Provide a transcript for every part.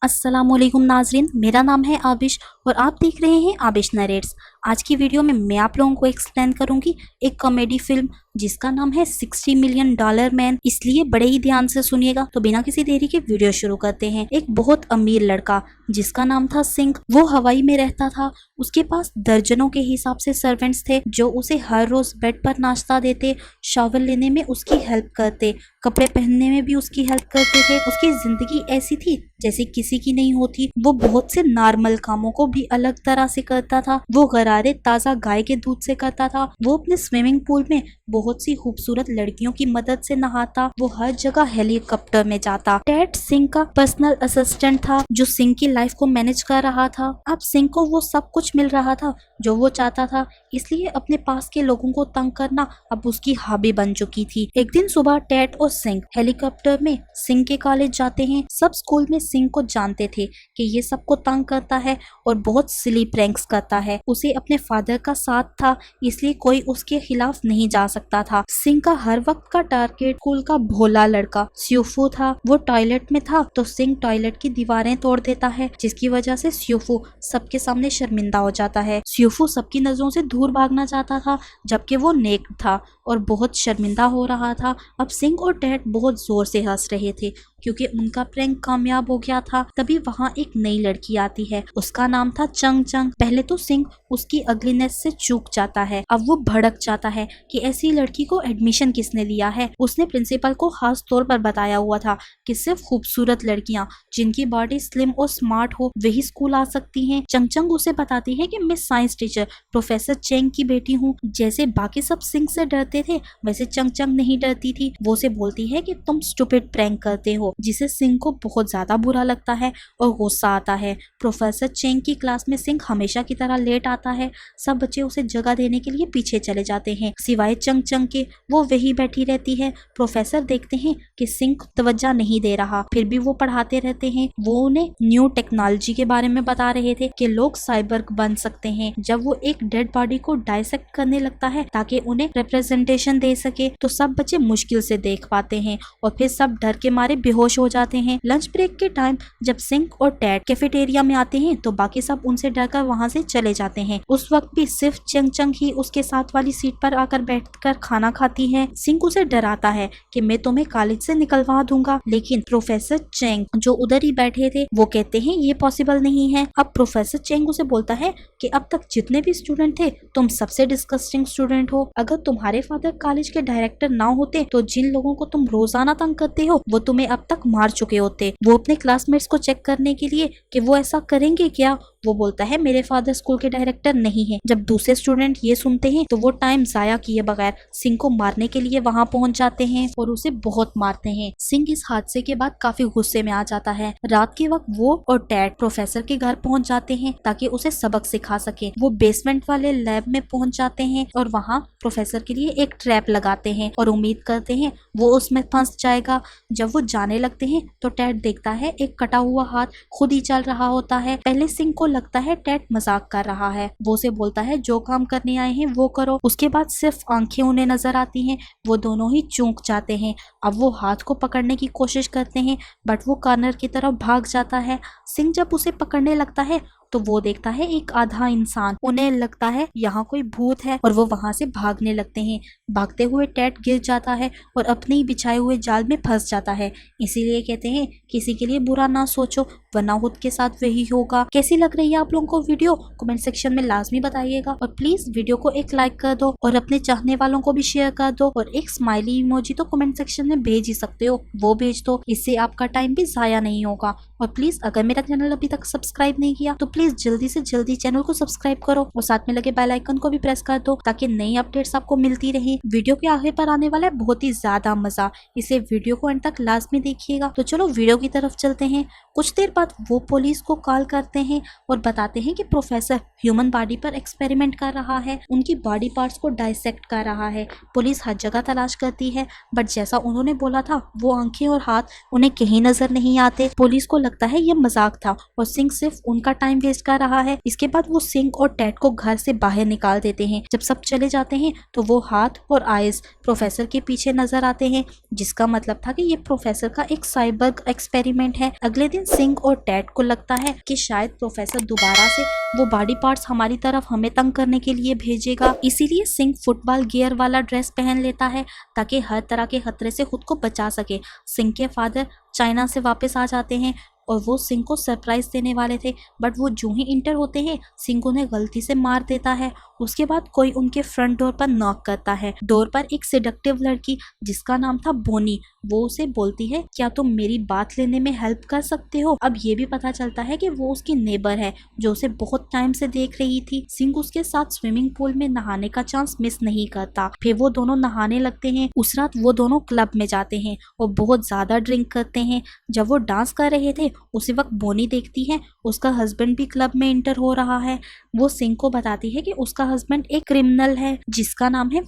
अस्सलामुअलैकुम नाजरीन, मेरा नाम है आबिश और आप देख रहे हैं आबिश नरेट्स। आज की वीडियो में मैं आप लोगों को एक्सप्लेन करूंगी एक कॉमेडी फिल्म जिसका नाम है 60 मिलियन डॉलर मैन। इसलिए बड़े ही ध्यान से सुनिएगा। तो बिना किसी देरी के वीडियो शुरू करते हैं। एक बहुत अमीर लड़का जिसका नाम था सिंह, वो हवाई में रहता था। उसके पास दर्जनों के हिसाब से सर्वेंट्स थे जो उसे हर रोज बेड पर नाश्ता देते, शॉवर लेने में उसकी हेल्प करते, कपड़े पहनने में भी उसकी हेल्प करते थे। उसकी जिंदगी ऐसी थी जैसे किसी की नहीं होती। वो बहुत से नॉर्मल कामों को भी अलग तरह से करता था। वो गरारे ताजा गाय के दूध से करता था। वो अपने स्विमिंग पूल में बहुत सी खूबसूरत लड़कियों की मदद से नहाता। वो हर जगह हेलीकॉप्टर में जाता। टेड सिंह का पर्सनल असिस्टेंट था जो सिंह की लाइफ को मैनेज कर रहा था। अब सिंह को वो सब कुछ मिल रहा था जो वो चाहता था, इसलिए अपने पास के लोगों को तंग करना अब उसकी हॉबी बन चुकी थी। एक दिन सुबह टेड और सिंह हेलीकॉप्टर में सिंह के कॉलेज जाते हैं। सब स्कूल में सिंह को जानते थे कि ये सबको तंग करता है और बहुत सिली प्रैंक्स करता है। उसे अपने फादर का साथ था, इसलिए कोई उसके खिलाफ नहीं जा सकता था। सिंह का हर वक्त का टारगेट स्कूल का भोला लड़का स्यूफू था। वो टॉयलेट में था तो सिंह टॉयलेट की दीवारें तोड़ देता है, जिसकी वजह से स्यूफू सबके सामने शर्मिंदा हो जाता है। स्यूफू सबकी नजरों से दूर भागना चाहता था, जबकि वो नेक था और बहुत शर्मिंदा हो रहा था। अब सिंह और टेड बहुत जोर से हंस रहे थे क्योंकि उनका प्रैंक कामयाब हो गया था। तभी वहाँ एक नई लड़की आती है। उसका नाम था चंग चंग। पहले तो सिंह उसकी अगलीनेस से चूक जाता है। अब वो भड़क जाता है कि ऐसी लड़की को एडमिशन किसने लिया है। उसने प्रिंसिपल को खास तौर पर बताया हुआ था कि सिर्फ खूबसूरत लड़कियां जिनकी बॉडी स्लिम और स्मार्ट हो वही स्कूल आ सकती हैं। चंग चंग उसे बताती है कि मैं साइंस टीचर प्रोफेसर चेंग की बेटी हूँ। जैसे बाकी सब सिंह से डरते थे वैसे चंग चंग नहीं डरती थी। वो उसे बोलती है कि तुम स्टूपिड प्रैंक करते हो, जिसे सिंह को बहुत ज्यादा बुरा लगता है और गुस्सा आता है। प्रोफेसर चेंग की क्लास में सिंह हमेशा की तरह लेट आता है। सब बच्चे उसे जगह देने के लिए पीछे चले जाते हैं, सिवाय चंग चंग के। वो वही बैठी रहती है। प्रोफेसर देखते हैं कि सिंह तवज्जो नहीं दे रहा, फिर भी वो पढ़ाते रहते हैं। वो उन्हें न्यू टेक्नोलॉजी के बारे में बता रहे थे कि लोग साइबर्ग बन सकते हैं जब वो एक डेड बॉडी को डाइसेक्ट करने लगता है ताकि उन्हें रिप्रेजेंटेशन दे सके। तो सब बच्चे मुश्किल से देख पाते हैं और फिर सब डर के मारे बेहोश हो जाते हैं। लंच ब्रेक के टाइम जब सिंह और टेड कैफेटेरिया में आते हैं तो बाकी सब उनसे डरकर वहां से चले जाते हैं। उस वक्त भी सिर्फ चंग चंग ही उसके साथ वाली सीट पर आकर बैठकर खाना खाती है। सिंह उसे डराता है कि मैं तुम्हें कॉलेज से निकलवा दूंगा, लेकिन प्रोफेसर चेंग जो उधर ही बैठे थे वो कहते हैं ये पॉसिबल नहीं है। अब प्रोफेसर चेंग उसे बोलता है कि अब तक जितने भी स्टूडेंट थे तुम सबसे डिस्कस्टिंग स्टूडेंट हो। अगर तुम्हारे फादर कॉलेज के डायरेक्टर ना होते तो जिन लोगों को तुम रोजाना तंग करते हो वो तुम्हें अब तक मार चुके होते। वो अपने क्लासमेट्स को चेक करने के लिए कि वो ऐसा करेंगे क्या, वो बोलता है मेरे फादर स्कूल के डायरेक्टर नहीं है। जब दूसरे स्टूडेंट ये सुनते हैं तो वो टाइम जाया किए बगैर सिंह को मारने के लिए वहां पहुंच जाते हैं और उसे बहुत मारते हैं। सिंह इस हादसे के बाद काफी गुस्से में आ जाता है। रात के वक्त वो और टेड प्रोफेसर के घर पहुंच जाते हैं ताकि उसे सबक सिखा सके। वो बेसमेंट वाले लैब में पहुंच जाते हैं और वहाँ प्रोफेसर के लिए एक ट्रैप लगाते हैं और उम्मीद करते हैं वो उसमें फंस जाएगा। जब वो जाने लगते हैं तो टेड देखता है एक कटा हुआ हाथ खुद ही चल रहा होता है। पहले सिंह को लगता है टेड मजाक कर रहा है। वो उसे बोलता है जो काम करने आए हैं वो करो। उसके बाद सिर्फ आंखें उन्हें नजर आती हैं। वो दोनों ही चूक जाते हैं। अब वो हाथ को पकड़ने की कोशिश करते हैं बट वो कॉर्नर की तरफ भाग जाता है। सिंह जब उसे पकड़ने लगता है तो वो देखता है एक आधा इंसान। उन्हें लगता है यहाँ कोई भूत है और वो वहां से भागने लगते हैं। भागते हुए टेड गिर जाता है और अपने ही बिछाए हुए जाल में फंस जाता है। इसीलिए कहते हैं किसी के लिए बुरा ना सोचो वरना खुद के साथ वही होगा। कैसी लग रही है आप लोगों को वीडियो, कमेंट सेक्शन में लाजमी बताइएगा और प्लीज वीडियो को एक लाइक कर दो और अपने चाहने वालों को भी शेयर कर दो। और एक स्माइली इमोजी तो कमेंट सेक्शन में भेज ही सकते हो, वो भेज दो, इससे आपका टाइम भी जाया नहीं होगा। और प्लीज अगर मेरा चैनल अभी तक सब्सक्राइब नहीं किया तो प्लीज जल्दी से जल्दी चैनल को सब्सक्राइब करो और साथ में लगे बेल आइकन को भी प्रेस कर दो ताकि नई अपडेट्स आपको मिलती रहे। वीडियो के आगे पर आने वाला है बहुत ही ज्यादा मजा, इसे वीडियो को अंत तक लाजमी देखिएगा। तो चलो वीडियो की तरफ चलते हैं। कुछ देर बाद वो पुलिस को कॉल करते हैं और बताते हैं कि प्रोफेसर ह्यूमन बॉडी पर एक्सपेरिमेंट कर रहा है, उनकी बॉडी पार्ट्स को डाइसेक्ट कर रहा है। पुलिस हर जगह तलाश करती है बट जैसा उन्होंने बोला था वो आंखें और हाथ उन्हें कहीं नजर नहीं आते। पुलिस को लगता है ये मजाक था और सिंह सिर्फ उनका टाइम चेस्ट कर रहा है। इसके बाद वो सिंह और टेड को घर से बाहर निकाल देते हैं। जब सब चले जाते हैं तो वो हाथ और आइज प्रोफेसर के पीछे नजर आते हैं, जिसका मतलब था कि ये प्रोफेसर का एक साइबर एक्सपेरिमेंट है। अगले दिन सिंह और टेड को लगता है कि शायद प्रोफेसर दोबारा से वो बॉडी पार्ट्स हमारी तरफ हमें तंग करने के लिए भेजेगा। इसीलिए सिंह फुटबॉल गियर वाला ड्रेस पहन लेता है ताकि हर तरह के खतरे से खुद को बचा सके। सिंह के फादर चाइना से वापस आ जाते हैं और वो सिंह को सरप्राइज देने वाले थे, बट वो जो ही इंटर होते हैं सिंह उन्हें गलती से मार देता है। उसके बाद कोई उनके फ्रंट डोर पर नॉक करता है। डोर पर एक सेडक्टिव लड़की जिसका नाम था बोनी, वो उसे बोलती है क्या तुम मेरी बात लेने में हेल्प कर सकते हो। अब ये भी पता चलता है कि वो उसकी नेबर है जो उसे बहुत टाइम से देख रही थी। सिंह उसके साथ स्विमिंग पूल में नहाने का चांस मिस नहीं करता। फिर वो दोनों नहाने लगते हैं। उस रात वो दोनों क्लब में जाते हैं और बहुत ज्यादा ड्रिंक करते हैं। जब वो डांस कर रहे थे उसी वक्त बोनी देखती है उसका हस्बैंड भी क्लब में इंटर हो रहा है। वो सिंह को बताती है कि उसका हस्बैंड एक क्रिमिनल है जिसका नाम है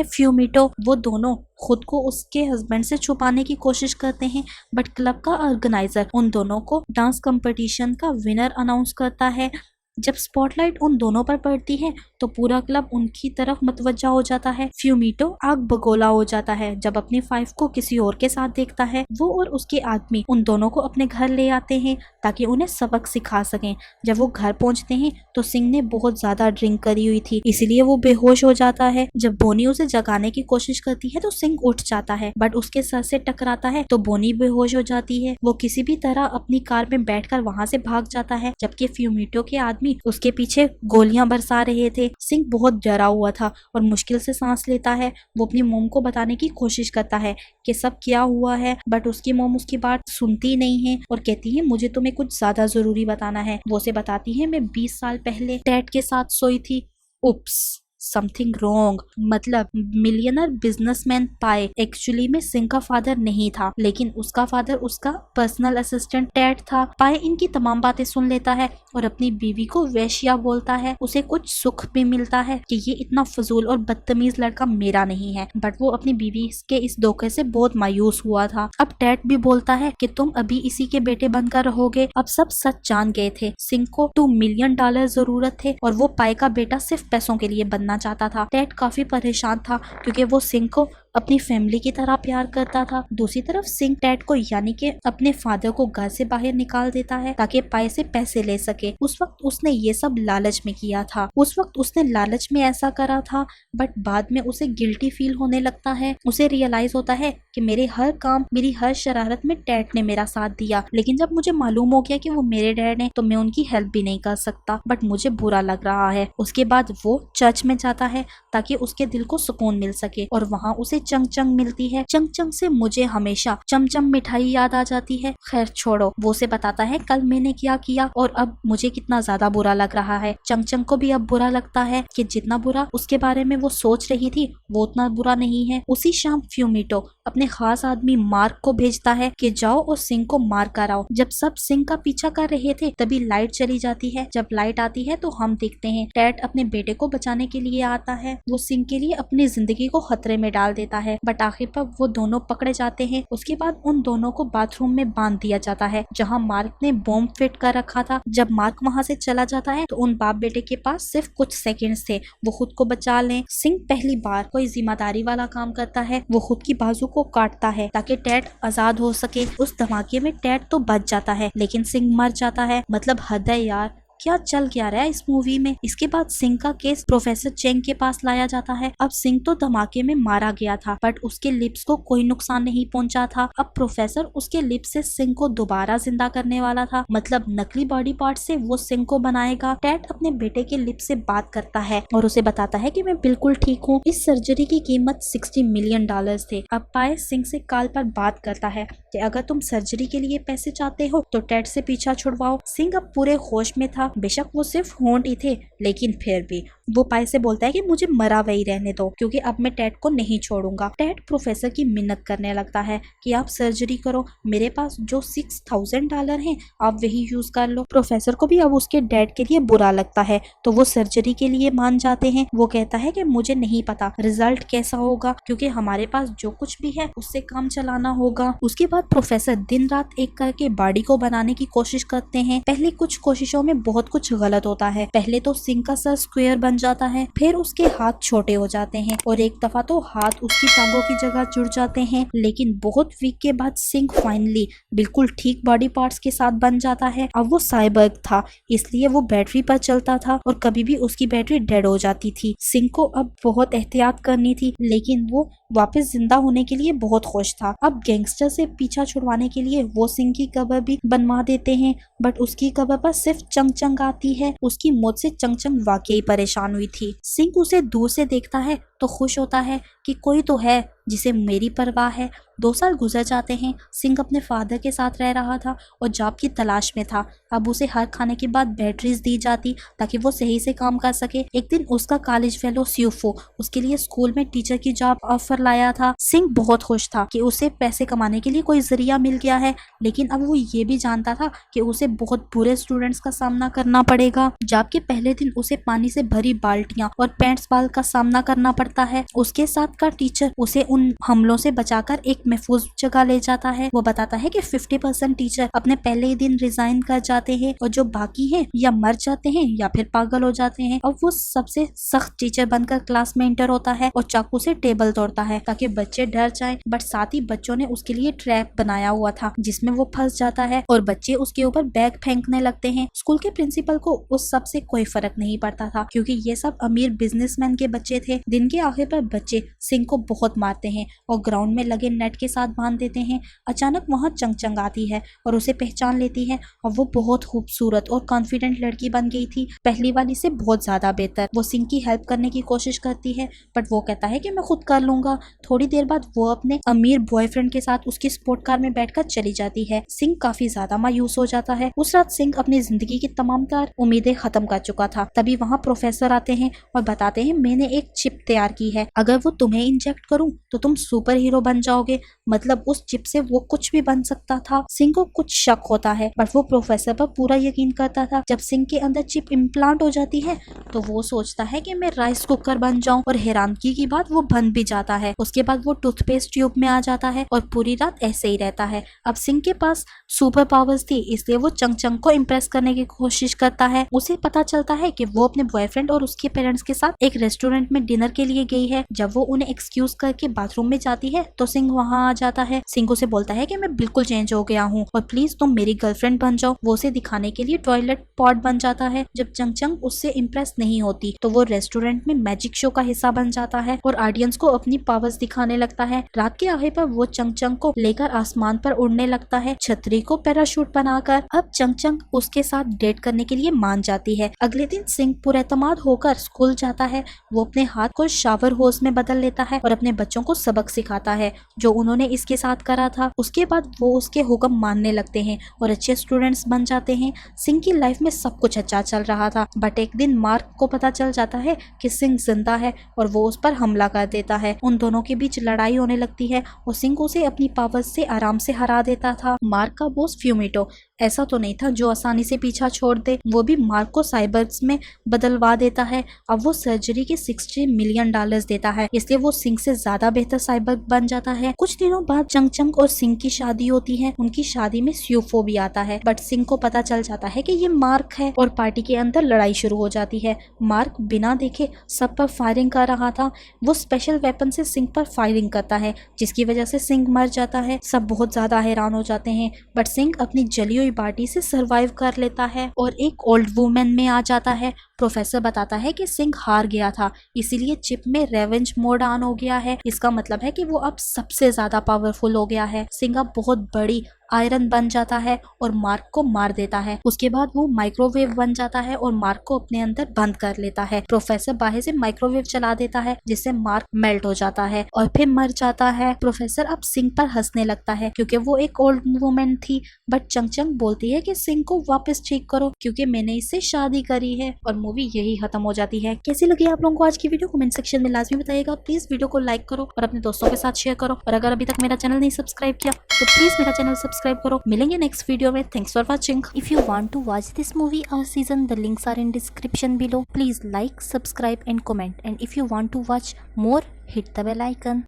फ्यूमिटो। वो दोनों खुद को उसके हस्बैंड से छुपाने की कोशिश करते हैं, बट क्लब का ऑर्गेनाइजर उन दोनों को डांस कंपटीशन का विनर अनाउंस करता है। जब स्पॉटलाइट उन दोनों पर पड़ती है तो पूरा क्लब उनकी तरफ मतवज्जा हो जाता है। फ्यूमिटो आग बगोला हो जाता है जब अपनी वाइफ को किसी और के साथ देखता है। वो और उसके आदमी उन दोनों को अपने घर ले आते हैं ताकि उन्हें सबक सिखा सकें। जब वो घर पहुंचते हैं तो सिंह ने बहुत ज्यादा ड्रिंक करी हुई थी, इसलिए वो बेहोश हो जाता है। जब बोनी उसे जगाने की कोशिश करती है तो सिंह उठ जाता है, बट उसके सर से टकराता है तो बोनी बेहोश हो जाती है। वो किसी भी तरह अपनी कार में बैठकर वहां से भाग जाता है, जबकि फ्यूमिटो के आदमी उसके पीछे गोलियां बरसा रहे थे। सिंह बहुत डरा हुआ था और मुश्किल से सांस लेता है। वो अपनी मोम को बताने की कोशिश करता है कि सब क्या हुआ है, बट उसकी मोम उसकी बात सुनती नहीं है और कहती है मुझे तुम्हें कुछ ज्यादा जरूरी बताना है। वो उसे बताती है मैं 20 साल पहले टेड के साथ सोई थी। उप्स, समथिंग रॉन्ग। मतलब मिलियनर बिजनेसमैन पाए एक्चुअली में सिंह का फादर नहीं था, लेकिन उसका फादर उसका पर्सनल असिस्टेंट टेड था। पाए इनकी तमाम बातें सुन लेता है और अपनी बीवी को वैश्या बोलता है। उसे कुछ सुख भी मिलता है कि ये इतना फजूल और बदतमीज लड़का मेरा नहीं है, बट वो अपनी बीवी के इस धोखे से बहुत मायूस हुआ था। अब टेड भी बोलता है कि तुम अभी इसी के बेटे बनकर रहोगे। अब सब सच जान गए थे। सिंह को $2 मिलियन जरूरत थे और वो पाए का बेटा सिर्फ पैसों के लिए बनना चाहता था। टेड काफी परेशान था क्योंकि वो सिंह को अपनी फैमिली की तरह प्यार करता था। दूसरी तरफ सिंह टेड को यानी कि अपने फादर को घर से बाहर निकाल देता है ताकि पाए से पैसे ले सके। उस वक्त उसने ये सब लालच में किया था। उस वक्त उसने लालच में ऐसा करा था, बट बाद में उसे गिल्टी फील होने लगता है। उसे रियलाइज होता है कि मेरे हर काम, मेरी हर शरारत में टेड ने मेरा साथ दिया, लेकिन जब मुझे मालूम हो गया कि वो मेरे डैड हैं तो मैं उनकी हेल्प भी नहीं कर सकता। बट मुझे बुरा लग रहा है। उसके बाद वो चर्च में जाता है ताकि उसके दिल को सुकून मिल सके और वहाँ उसे चंग मिलती है। चंग से मुझे हमेशा चमचम मिठाई याद आ जाती है। खैर छोड़ो, वो से बताता है कल मैंने क्या किया और अब मुझे कितना ज्यादा बुरा लग रहा है। चंग को भी अब बुरा लगता है कि जितना बुरा उसके बारे में वो सोच रही थी वो उतना बुरा नहीं है। उसी शाम फ्यूमिटो अपने खास आदमी मार्क को भेजता है कि जाओ और सिंह को मार कर आओ। जब सब सिंह का पीछा कर रहे थे तभी लाइट चली जाती है। जब लाइट आती है तो हम देखते हैं टेड अपने बेटे को बचाने के लिए आता है। वो सिंह के लिए अपनी जिंदगी को खतरे में डाल देता है, बट आखिर पर वो दोनों पकड़े जाते हैं। उसके बाद उन दोनों को बाथरूम में बांध दिया जाता है जहाँ मार्क ने बॉम्ब फिट कर रखा था। जब मार्क वहाँ से चला जाता है तो उन बाप बेटे के पास सिर्फ कुछ सेकंड्स थे वो खुद को बचा लें। सिंह पहली बार कोई जिम्मेदारी वाला काम करता है। वो खुद की बाजू को काटता है ताकि टेड आजाद हो सके। उस धमाके में टेड तो बच जाता है लेकिन सिंह मर जाता है। मतलब हद है यार, क्या चल क्या रहा है इस मूवी में। इसके बाद सिंह का केस प्रोफेसर चेंग के पास लाया जाता है। अब सिंह तो धमाके में मारा गया था बट उसके लिप्स को कोई नुकसान नहीं पहुंचा था। अब प्रोफेसर उसके लिप्स से सिंह को दोबारा जिंदा करने वाला था। मतलब नकली बॉडी पार्ट से वो सिंह को बनाएगा। टेड अपने बेटे के लिप्स से बात करता है और उसे बताता है कि मैं बिल्कुल ठीक हूँ। इस सर्जरी की कीमत $60 मिलियन थे। अब पाए सिंह से कॉल पर बात करता है कि अगर तुम सर्जरी के लिए पैसे चाहते हो तो टेड से पीछा छुड़वाओ। सिंह अब पूरे होश में था। बेशक वो सिर्फ होंठ ही थे लेकिन फिर भी वो पाई से बोलता है कि मुझे मरा वही रहने दो, क्योंकि अब मैं टेड को नहीं छोड़ूंगा। टेड प्रोफेसर की मिन्नत करने लगता है कि आप सर्जरी करो, मेरे पास जो $6000 हैं आप वही यूज कर लो। प्रोफेसर को भी अब उसके डैड के लिए बुरा लगता है, तो वो सर्जरी के लिए मान जाते हैं। वो कहता है कि मुझे नहीं पता रिजल्ट कैसा होगा, क्योंकि हमारे पास जो कुछ भी है उससे काम चलाना होगा। उसके बाद प्रोफेसर दिन रात एक करके बॉडी को बनाने की कोशिश करते हैं। पहले कुछ कोशिशों में बहुत कुछ गलत होता है। पहले तो सिंह का सर स्क्वायर बन जाता है, फिर उसके हाथ छोटे हो जाते हैं और एक दफा तो हाथ उसकी टांगों की जगह जुड़ जाते हैं। लेकिन बहुत वीक के बाद सिंह फाइनली बिल्कुल ठीक बॉडी पार्ट्स के साथ बन जाता है। अब वो साइबर्ग था, इसलिए वो बैटरी पर चलता था और कभी भी उसकी बैटरी डेड हो जाती थी। सिंह को अब बहुत एहतियात करनी थी, लेकिन वो वापस जिंदा होने के लिए बहुत खुश था। अब गैंगस्टर से पीछा छुड़वाने के लिए वो सिंह की कबर भी बनवा देते हैं, बट उसकी कबर पर सिर्फ चंग चंग आती है। उसकी मौत से चंग चंग वाकई परेशान हुई थी। सिंह उसे दूर से देखता है तो खुश होता है कि कोई तो है जिसे मेरी परवाह है। 2 साल गुजर जाते हैं। सिंह अपने फादर के साथ रह रहा था और जॉब की तलाश में था। अब उसे हर खाने के बाद बैटरीज दी जाती ताकि वो सही से काम कर सके। एक दिन उसका कॉलेज फेलो स्यूफो उसके लिए स्कूल में टीचर की जॉब ऑफर लाया था। सिंह बहुत खुश था कि उसे पैसे कमाने के लिए कोई जरिया मिल गया है, लेकिन अब वो ये भी जानता था कि उसे बहुत बुरे स्टूडेंट्स का सामना करना पड़ेगा। जॉब के पहले दिन उसे पानी से भरी बाल्टियां और पैंट्स बाल का सामना करना पड़ता है। उसके साथ का टीचर उसे उन हमलों से बचाकर एक महफूज जगह ले जाता है। वो बताता है कि 50% टीचर अपने पहले ही दिन रिजाइन कर जाते हैं और जो बाकी हैं या मर जाते हैं या फिर पागल हो जाते हैं। अब वो सबसे सख्त टीचर बनकर क्लास में एंटर होता है और चाकू से टेबल तोड़ता है ताकि बच्चे डर जाएं, बट साथ ही बच्चों ने उसके लिए ट्रैप बनाया हुआ था जिसमें वो फंस जाता है और बच्चे उसके ऊपर बैग फेंकने लगते हैं। स्कूल के प्रिंसिपल को उस सब से कोई फर्क नहीं पड़ता था, क्योंकि ये सब अमीर बिजनेसमैन के बच्चे थे। दिन के आखिर पर बच्चे सिंह को बहुत मारते हैं और ग्राउंड में लगे नेट के साथ बांध देते हैं। अचानक वहाँ चंग चंग आती है और उसे पहचान लेती है और वो बहुत खूबसूरत और कॉन्फिडेंट लड़की बन गई थी, पहली वाली से बहुत ज्यादा बेहतर। वो सिंह की हेल्प करने की कोशिश करती है, बट वो कहता है कि मैं खुद कर लूंगा। थोड़ी देर बाद वो अपने अमीर बॉयफ्रेंड के साथ उसकी स्पोर्ट कार में बैठकर चली जाती है। सिंह काफी ज्यादा मायूस हो जाता है। उस रात सिंह अपनी जिंदगी की तमाम तार उम्मीदें खत्म कर चुका था। तभी वहाँ प्रोफेसर आते हैं और बताते हैं मैंने एक चिप तैयार की है, अगर वो तुम्हें इंजेक्ट करूं तो तुम सुपर हीरो बन जाओगे। मतलब उस चिप से वो कुछ भी बन सकता था। सिंह को कुछ शक होता है, पर वो प्रोफेसर पर पूरा यकीन करता था। जब सिंह के अंदर चिप इम्प्लांट हो जाती है तो वो सोचता है कि मैं राइस कुकर बन जाऊं, और हैरानगी की बात वो बन भी जाता है। उसके बाद वो टूथपेस्ट ट्यूब में आ जाता है और पूरी रात ऐसे ही रहता है। अब सिंह के पास सुपर पावर्स थी, इसलिए वो चंग चंग को इम्प्रेस करने की कोशिश करता है। उसे पता चलता है कि वो अपने बॉयफ्रेंड और उसके पेरेंट्स के साथ एक रेस्टोरेंट में डिनर के लिए गई है। जब वो उन्हें एक्सक्यूज करके बाथरूम में जाती है तो सिंह वहाँ आ जाता है। सिंह उसे बोलता है कि मैं बिल्कुल चेंज हो गया हूँ और प्लीज तुम मेरी गर्लफ्रेंड बन जाओ। वो उसे दिखाने के लिए टॉयलेट पॉट बन जाता है। जब चंग चंग उससे इम्प्रेस नहीं होती तो वो रेस्टोरेंट में मैजिक शो का हिस्सा बन जाता है और ऑडियंस को अपनी पावर्स दिखाने लगता है। रात के आखिर पर वो चंग चंग को लेकर आसमान पर उड़ने लगता है, छतरी को पैराशूट बनाकर। अब चंग चंग उसके साथ डेट करने के लिए मान जाती है। अगले दिन सिंह पुरएतमाद होकर स्कूल जाता है। वो अपने हाथ को शावर होज में बदल लेता है और अपने बच्चों को सबक सिखाता है जो उन्होंने इसके साथ करा था। उसके बाद वो उसके हुक्म मानने लगते हैं और अच्छे स्टूडेंट्स बन जाते हैं। सिंह की लाइफ में सब कुछ अच्छा चल रहा था, बट एक दिन मार्क को पता चल जाता है कि सिंह जिंदा है और वो उस पर हमला कर देता है। उन दोनों के बीच लड़ाई होने लगती है और सिंह उसे अपनी पावर्स से आराम से हरा देता था। मार्क का बॉस फ्यूमिटो ऐसा तो नहीं था जो आसानी से पीछा छोड़ दे। वो भी मार्क को साइबर्ग्स में बदलवा देता है। अब वो सर्जरी के $60 मिलियन देता है, इसलिए वो सिंह से ज्यादा बेहतर साइबर्ग बन जाता है। कुछ दिनों बाद चंग चंग और सिंह की शादी होती है। उनकी शादी में स्यूफो भी आता है, बट सिंह को पता चल जाता है कि ये मार्क है और पार्टी के अंदर लड़ाई शुरू हो जाती है। मार्क बिना देखे सब पर फायरिंग कर रहा था। वो स्पेशल वेपन से सिंह पर फायरिंग करता है, जिसकी वजह से सिंह मर जाता है। सब बहुत ज्यादा हैरान हो जाते हैं, बट सिंह अपनी जली हुई पार्टी से सरवाइव कर लेता है और एक ओल्ड वुमेन में आ जाता है। प्रोफेसर बताता है कि सिंह हार गया था, इसीलिए चिप में रेवेंज मोड ऑन हो गया है। इसका मतलब है कि वो अब सबसे ज्यादा पावरफुल हो गया है। सिंह अब बहुत बड़ी आयरन बन जाता है और मार्क को मार देता है। उसके बाद वो माइक्रोवेव बन जाता है और मार्क को अपने अंदर बंद कर लेता है। प्रोफेसर बाहर से माइक्रोवेव चला देता है जिससे मार्क मेल्ट हो जाता है और फिर मर जाता है। प्रोफेसर अब सिंह पर हंसने लगता है क्योंकि वो एक ओल्ड वुमेन थी, बट चंग चंग बोलती है कि सिंह को वापस ठीक करो क्योंकि मैंने इससे शादी करी है। और मूवी यही खत्म हो जाती है। कैसी लगी आप लोगों को आज की वीडियो कमेंट सेक्शन में लाजमी बताइएगा। प्लीज वीडियो को लाइक करो और अपने दोस्तों के साथ शेयर करो, और अगर अभी तक मेरा चैनल नहीं सब्सक्राइब किया तो प्लीज मेरा चैनल सब्सक्राइब करो। मिलेंगे नेक्स्ट वीडियो में। Thanks for watching. If you want to watch this movie or season, the links are in description below. Please like, subscribe and comment, and if you want to watch more, hit the bell icon.